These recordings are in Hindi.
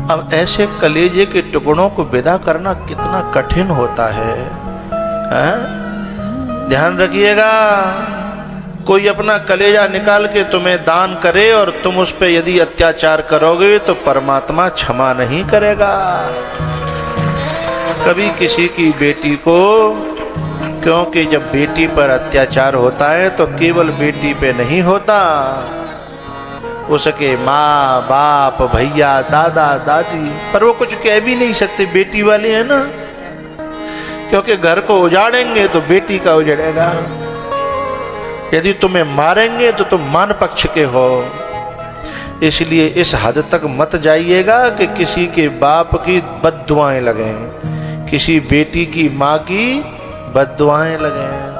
अब ऐसे कलेजे के टुकड़ों को विदा करना कितना कठिन होता है, हैं? ध्यान रखिएगा, कोई अपना कलेजा निकाल के तुम्हें दान करे और तुम उस पर यदि अत्याचार करोगे तो परमात्मा क्षमा नहीं करेगा। कभी किसी की बेटी को, क्योंकि जब बेटी पर अत्याचार होता है तो केवल बेटी पे नहीं होता, उसके माँ बाप भैया दादा दादी पर वो कुछ कह भी नहीं सकते, बेटी वाले हैं ना, क्योंकि घर को उजाड़ेंगे तो बेटी का उजड़ेगा। यदि तुम्हें मारेंगे तो तुम मान पक्ष के हो, इसलिए इस हद तक मत जाइएगा कि किसी के बाप की बद्दुआएं लगें, किसी बेटी की माँ की बद्दुआएं लगें।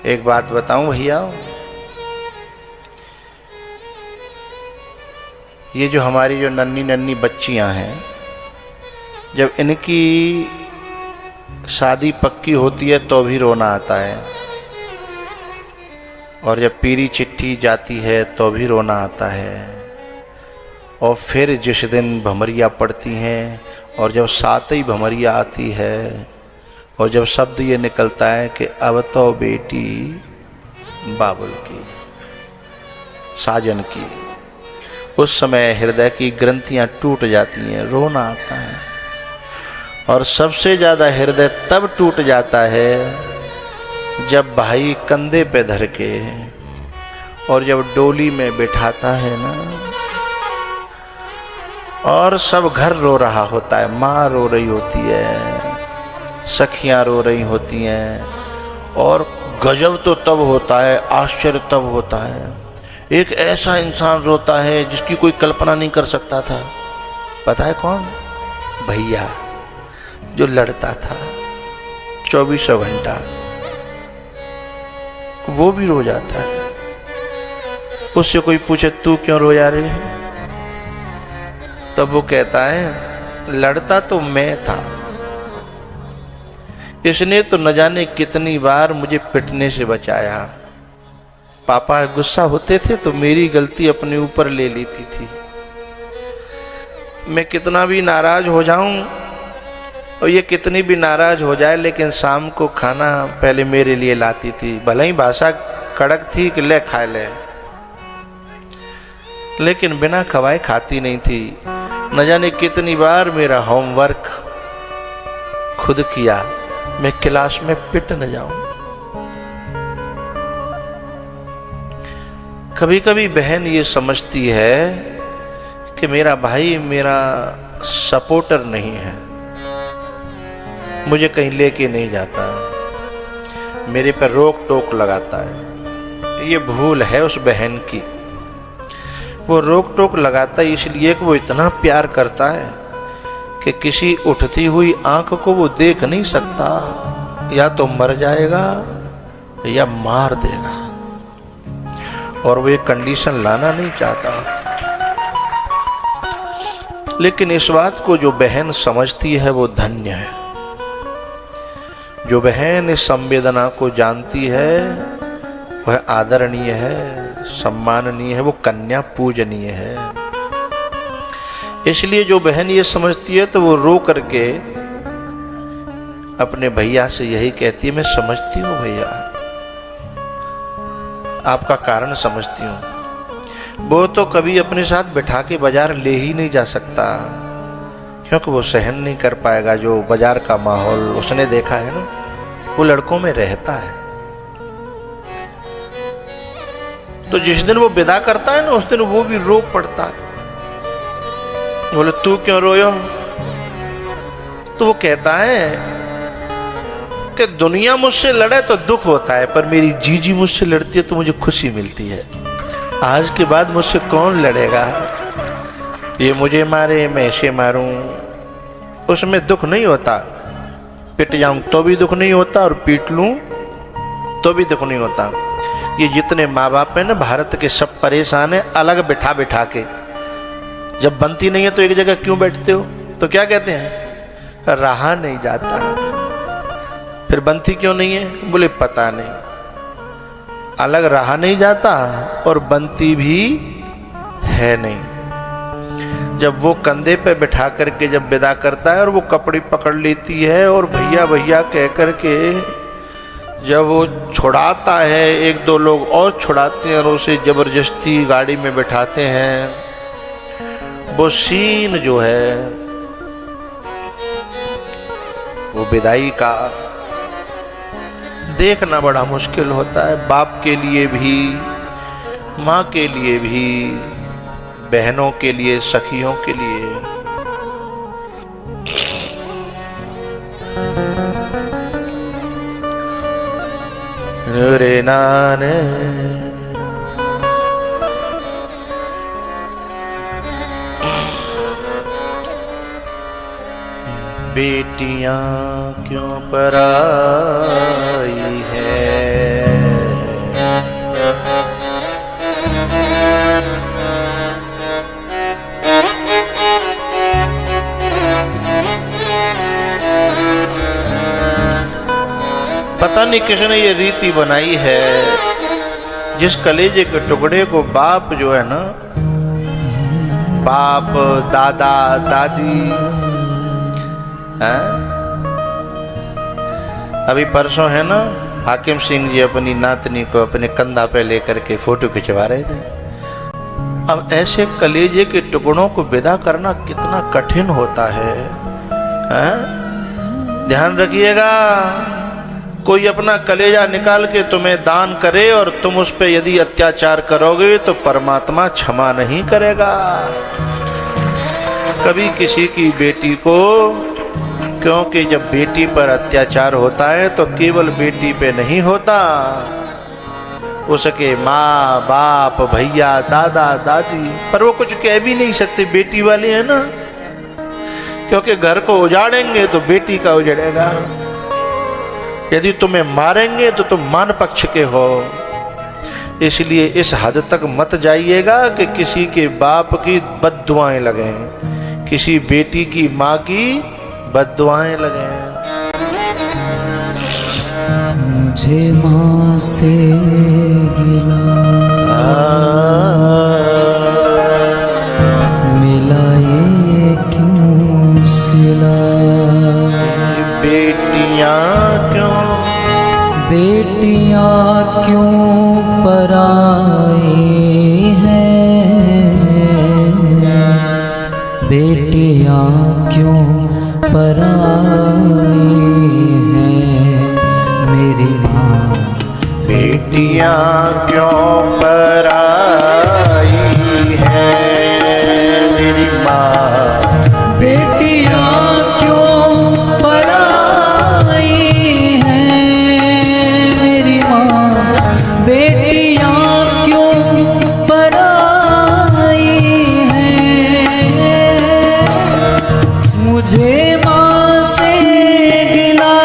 एक बात बताऊं भैया, ये जो हमारी जो नन्ही नन्ही बच्चियां हैं, जब इनकी शादी पक्की होती है तो भी रोना आता है, और जब पीरी चिट्ठी जाती है तो भी रोना आता है, और फिर जिस दिन भमरिया पड़ती हैं और जब सातवीं भमरिया आती है और जब शब्द ये निकलता है कि अब तो बेटी बाबुल की, साजन की, उस समय हृदय की ग्रंथियां टूट जाती हैं, रोना आता है। और सबसे ज़्यादा हृदय तब टूट जाता है जब भाई कंधे पे धर के और जब डोली में बिठाता है ना, और सब घर रो रहा होता है, माँ रो रही होती है, सखियाँ रो रही होती हैं, और गजब तो तब होता है, आश्चर्य तब होता है, एक ऐसा इंसान रोता है जिसकी कोई कल्पना नहीं कर सकता था। पता है कौन? भैया, जो लड़ता था 24 घंटा, वो भी रो जाता है। उससे कोई पूछे तू क्यों रोया रे, तब वो कहता है लड़ता तो मैं था, इसने तो न जाने कितनी बार मुझे पिटने से बचाया। पापा गुस्सा होते थे तो मेरी गलती अपने ऊपर ले लेती थी, मैं कितना भी नाराज हो जाऊं और ये कितनी भी नाराज हो जाए, लेकिन शाम को खाना पहले मेरे लिए लाती थी, भले ही भाषा कड़क थी कि ले खा ले, लेकिन बिना खवाए खाती नहीं थी। न जाने कितनी बार मेरा होमवर्क खुद किया, मैं क्लास में पिट न जाऊं। कभी कभी बहन ये समझती है कि मेरा भाई मेरा सपोर्टर नहीं है, मुझे कहीं लेके नहीं जाता, मेरे पर रोक टोक लगाता है। ये भूल है उस बहन की। वो रोक टोक लगाता है इसलिए कि वो इतना प्यार करता है कि किसी उठती हुई आंख को वो देख नहीं सकता, या तो मर जाएगा या मार देगा, और वो एक कंडीशन लाना नहीं चाहता। लेकिन इस बात को जो बहन समझती है वो धन्य है। जो बहन इस संवेदना को जानती है वह आदरणीय है, सम्माननीय है, वो कन्या पूजनीय है। इसलिए जो बहन ये समझती है तो वो रो करके अपने भैया से यही कहती है, मैं समझती हूँ भैया, आपका कारण समझती हूँ। वो तो कभी अपने साथ बिठा के बाजार ले ही नहीं जा सकता, क्योंकि वो सहन नहीं कर पाएगा जो बाजार का माहौल उसने देखा है ना, वो लड़कों में रहता है। तो जिस दिन वो विदा करता है ना, उस दिन वो भी रो पड़ता है। बोले तू क्यों रोयो? तो वो कहता है कि दुनिया मुझसे लड़े तो दुख होता है, पर मेरी जीजी मुझसे लड़ती है तो मुझे खुशी मिलती है। आज के बाद मुझसे कौन लड़ेगा? ये मुझे मारे, मैं इसे मारूं, उसमें दुख नहीं होता। पिट जाऊं तो भी दुख नहीं होता, और पीट लूं तो भी दुख नहीं होता। ये जितने माँ बाप हैं ना भारत के, सब परेशान हैं अलग बिठा बिठा के। जब बनती नहीं है तो एक जगह क्यों बैठते हो? तो क्या कहते हैं, रहा नहीं जाता। फिर बनती क्यों नहीं है? बोले पता नहीं। अलग रहा नहीं जाता और बनती भी है नहीं। जब वो कंधे पे बिठा करके जब विदा करता है और वो कपड़े पकड़ लेती है और भैया भैया कह करके जब वो छुड़ाता है, एक दो लोग और छुड़ाते हैं और उसे जबरदस्ती गाड़ी में बिठाते हैं, वो सीन जो है वो विदाई का देखना बड़ा मुश्किल होता है। बाप के लिए भी, माँ के लिए भी, बहनों के लिए, सखियों के लिए। रे नाने बेटियां क्यों पराई है, पता नहीं किसने ये रीति बनाई है। जिस कलेजे के टुकड़े को बाप जो है ना, बाप दादा दादी अभी परसों है ना, हाकिम सिंह जी अपनी नातनी को अपने कंधा पे लेकर के फोटो खिंचवा रहे थे। अब ऐसे कलेजे के टुकड़ों को विदा करना कितना कठिन होता है, ध्यान रखिएगा। कोई अपना कलेजा निकाल के तुम्हें दान करे और तुम उस पे यदि अत्याचार करोगे तो परमात्मा क्षमा नहीं करेगा। कभी किसी की बेटी को, क्योंकि जब बेटी पर अत्याचार होता है तो केवल बेटी पे नहीं होता, उसके माँ बाप भैया दादा दादी पर वो कुछ कह भी नहीं सकते, बेटी वाले हैं ना, क्योंकि घर को उजाड़ेंगे तो बेटी का उजड़ेगा। यदि तुम्हें मारेंगे तो तुम मान पक्ष के हो। इसलिए इस हद तक मत जाइएगा कि किसी के बाप की बद्दुआएं लगें, किसी बेटी की माँ की बद्दुआएं लगें। मुझे माँ से गिला मिला ये क्यों सिला, बेटियां क्यों पराई हैं, बेटियां क्यों पराई हैं मेरी माँ, बेटियां क्यों पराई हैं मेरी माँ, बेटियां मुझे माँ से गिला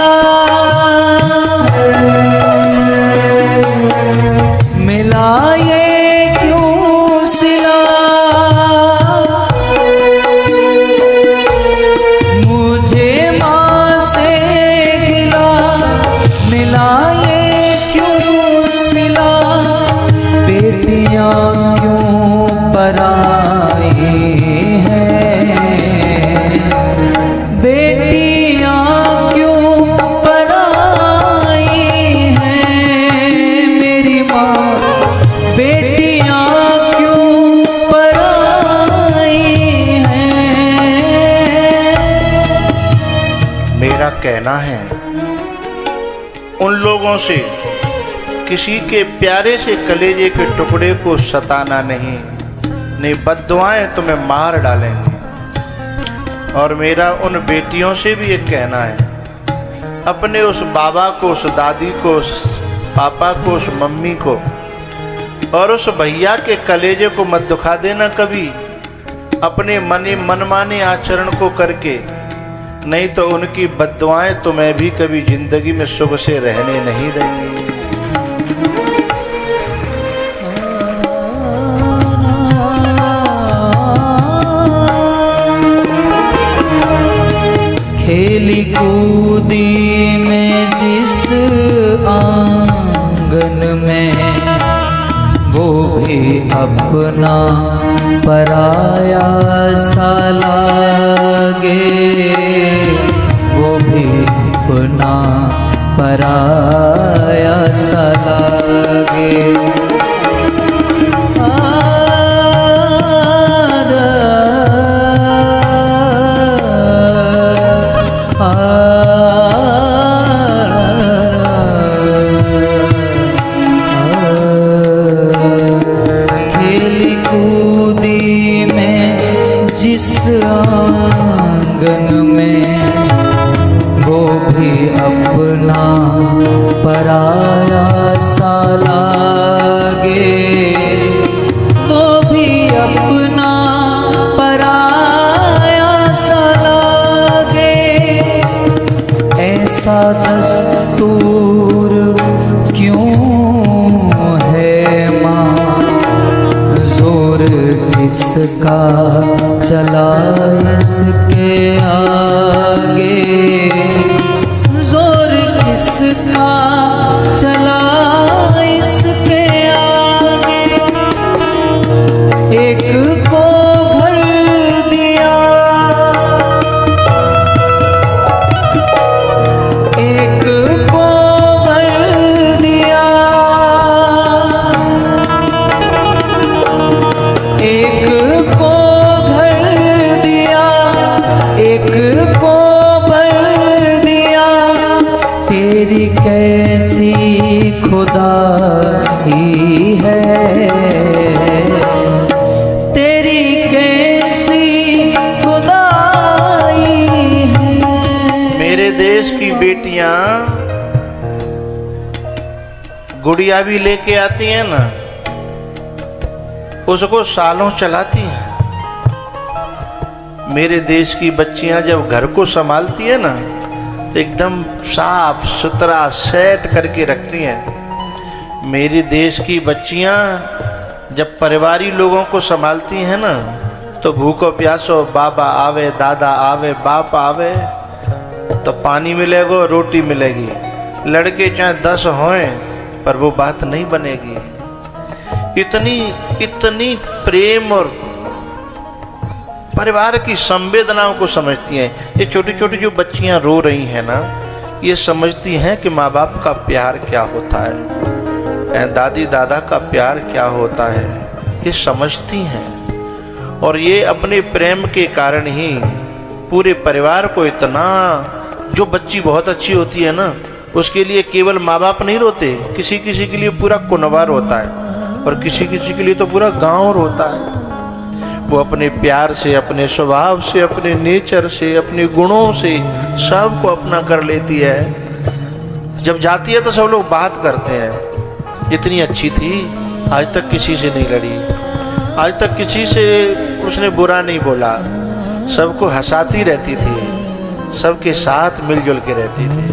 मिला ये क्यों सिला, मुझे माँ से गिला मिला ये क्यों सिला, बेटियां क्यों पराई हैं, बेटियां क्यों पराई हैं मेरी माँ, बेटियां क्यों पराई हैं। मेरा कहना है उन लोगों से, किसी के प्यारे से कलेजे के टुकड़े को सताना नहीं बद्दुआएं तुम्हें मार डालेंगे। और मेरा उन बेटियों से भी एक कहना है, अपने उस बाबा को, उस दादी को, उस पापा को, उस मम्मी को और उस भैया के कलेजे को मत दुखा देना कभी, अपने मनमाने आचरण को करके, नहीं तो उनकी बद्दुआएं तुम्हें भी कभी जिंदगी में सुख से रहने नहीं देंगी। खेली कूदी में जिस आंगन में भी अपना पराया सा लागे, वो भी अपना पराया सा लागे। खेली कूदी में जिस आंगन में, वो भी अपना पराया सा लागे, वो भी अपना पराया सा लागे। ऐसा दस्तूर क्यों है माँ, जोर किसका चला इसके आगे, जोर किसका चला इसके आगे। एक को घर दिया, एक को घर दिया, एक को घर दिया, एक को भर दिया। तेरी कैसी खुदाई है, तेरी कैसी खुदाई है। मेरे देश की बेटियां गुड़िया भी लेके आती हैं ना, उसको सालों चलाती हैं। मेरे देश की बच्चियां जब घर को संभालती है ना, तो एकदम साफ सुथरा सेट करके रखती हैं। मेरे देश की बच्चियां जब परिवारी लोगों को संभालती हैं ना, तो भूखो प्यासो बाबा आवे, दादा आवे, बाप आवे, तो पानी मिलेगा, रोटी मिलेगी। लड़के चाहे 10 हों, पर वो बात नहीं बनेगी। इतनी प्रेम और परिवार की संवेदनाओं को समझती हैं। ये छोटी छोटी जो बच्चियां रो रही हैं ना, ये समझती हैं कि माँ बाप का प्यार क्या होता है, दादी दादा का प्यार क्या होता है, ये समझती हैं। और ये अपने प्रेम के कारण ही पूरे परिवार को इतना, जो बच्ची बहुत अच्छी होती है ना, उसके लिए केवल माँ बाप नहीं रोते, किसी किसी के लिए पूरा कुनबा रोता है, और किसी किसी के लिए तो पूरा गांव रोता है। वो अपने प्यार से, अपने स्वभाव से, अपने नेचर से, अपने गुणों से सबको अपना कर लेती है। जब जाती है तो सब लोग बात करते हैं, इतनी अच्छी थी, आज तक किसी से नहीं लड़ी, आज तक किसी से उसने बुरा नहीं बोला, सबको हंसाती रहती थी, सबके साथ मिलजुल के रहती थी।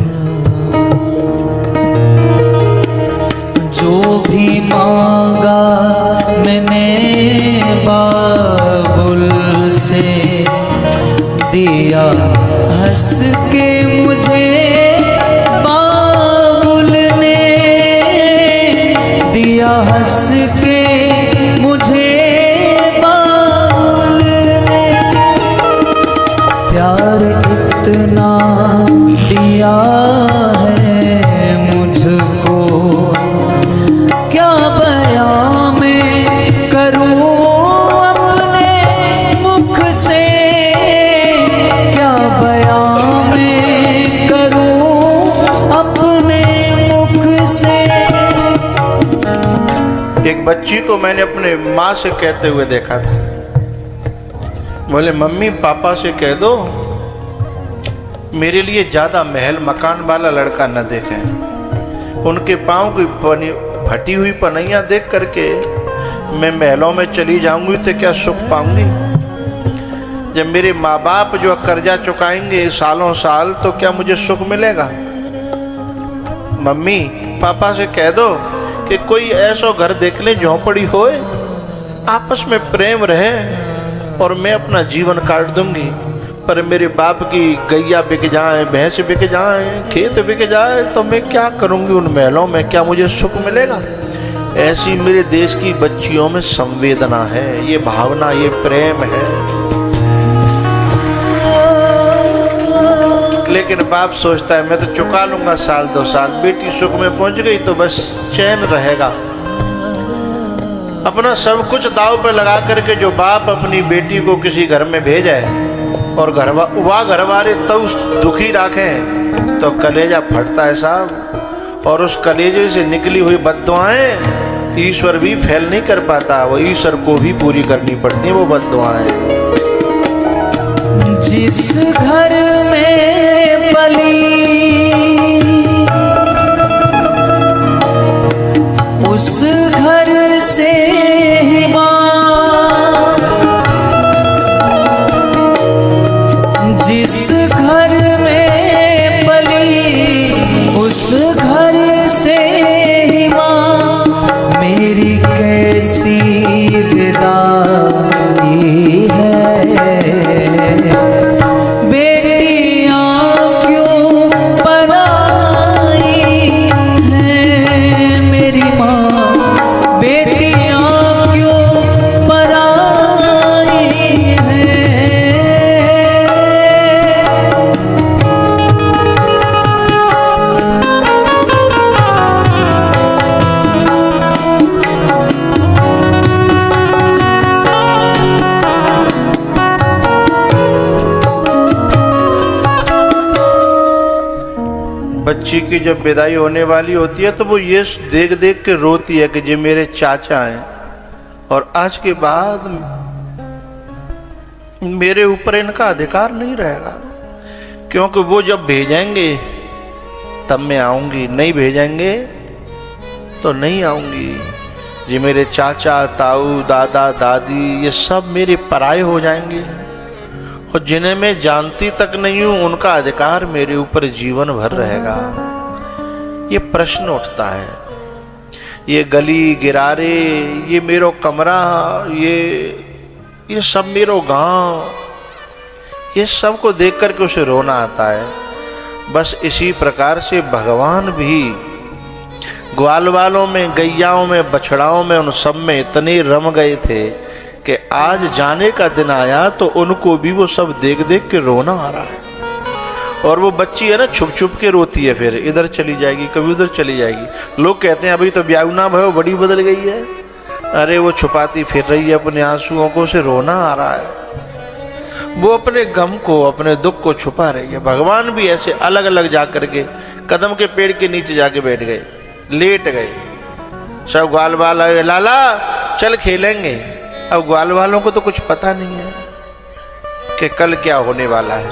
जो भी मांगा मैंने बाबुल से, दिया हंस के मुझे बाबुल ने, दिया हंस के मुझे बाबुल ने। प्यार इतना दिया है मुझको, क्या बयां मैं करूं अपने मुख से, क्या बयां मैं करूं अपने मुख से। एक बच्ची को मैंने अपने माँ से कहते हुए देखा था, बोले मम्मी पापा से कह दो मेरे लिए ज्यादा महल मकान वाला लड़का न देखें, उनके पाँव की फटी हुई पनैया देख करके मैं महलों में चली जाऊंगी तो क्या सुख पाऊंगी। जब मेरे माँ बाप जो कर्जा चुकाएंगे सालों साल, तो क्या मुझे सुख मिलेगा। मम्मी पापा से कह दो कि कोई ऐसा घर देख ले झोंपड़ी होए, आपस में प्रेम रहे, और मैं अपना जीवन काट दूंगी। पर मेरे बाप की गैया बिक जाए, भैंस बिक जाए, खेत बिक जाए, तो मैं क्या करूंगी उन महलों में, क्या मुझे सुख मिलेगा। ऐसी मेरे देश की बच्चियों में संवेदना है, ये भावना, ये प्रेम है। लेकिन बाप सोचता है मैं तो चुका लूंगा साल 2 साल, बेटी सुख में पहुंच गई तो बस चैन रहेगा। अपना सब कुछ दाव पर लगा करके जो बाप अपनी बेटी को किसी घर में भेजे और वह घरवाले तो दुखी रखें तो कलेजा फटता है साहब। और उस कलेजे से निकली हुई बद्दुआएं ईश्वर भी फैल नहीं कर पाता, वो ईश्वर को भी पूरी करनी पड़ती है वो बद्दुआएं। जिस घर में पली उस घर से ही माँ, जिस घर में पली उस घर से ही माँ, मेरी कैसी विदाई है। बच्ची की जब विदाई होने वाली होती है तो वो ये देख देख के रोती है कि ये मेरे चाचा हैं और आज के बाद मेरे ऊपर इनका अधिकार नहीं रहेगा, क्योंकि वो जब भेजेंगे तब मैं आऊंगी, नहीं भेजेंगे तो नहीं आऊंगी। ये मेरे चाचा, ताऊ, दादा, दादी ये सब मेरे पराये हो जाएंगे और जिन्हें मैं जानती तक नहीं हूं उनका अधिकार मेरे ऊपर जीवन भर रहेगा। ये प्रश्न उठता है। ये गली गिरारे, ये मेरो कमरा, ये सब मेरो गांव, ये सब को देख करके उसे रोना आता है। बस इसी प्रकार से भगवान भी ग्वाल वालों में, गैयाओं में, बछड़ाओं में, उन सब में इतने रम गए थे कि आज जाने का दिन आया तो उनको भी वो सब देख देख के रोना आ रहा है। और वो बच्ची है ना, छुप छुप के रोती है, फिर इधर चली जाएगी, कभी उधर चली जाएगी। लोग कहते हैं अभी तो ब्याह ना भयो, बड़ी बदल गई है। अरे वो छुपाती फिर रही है अपने आंसुओं को, उसे रोना आ रहा है। वो अपने गम को, अपने दुख को छुपा रही है। भगवान भी ऐसे अलग अलग जा करके कदम के पेड़ के नीचे जाके बैठ गए, लेट गए। सब ग्वाल वाल आए, लाला चल खेलेंगे। अब ग्वाल वालों को तो कुछ पता नहीं है कि कल क्या होने वाला है।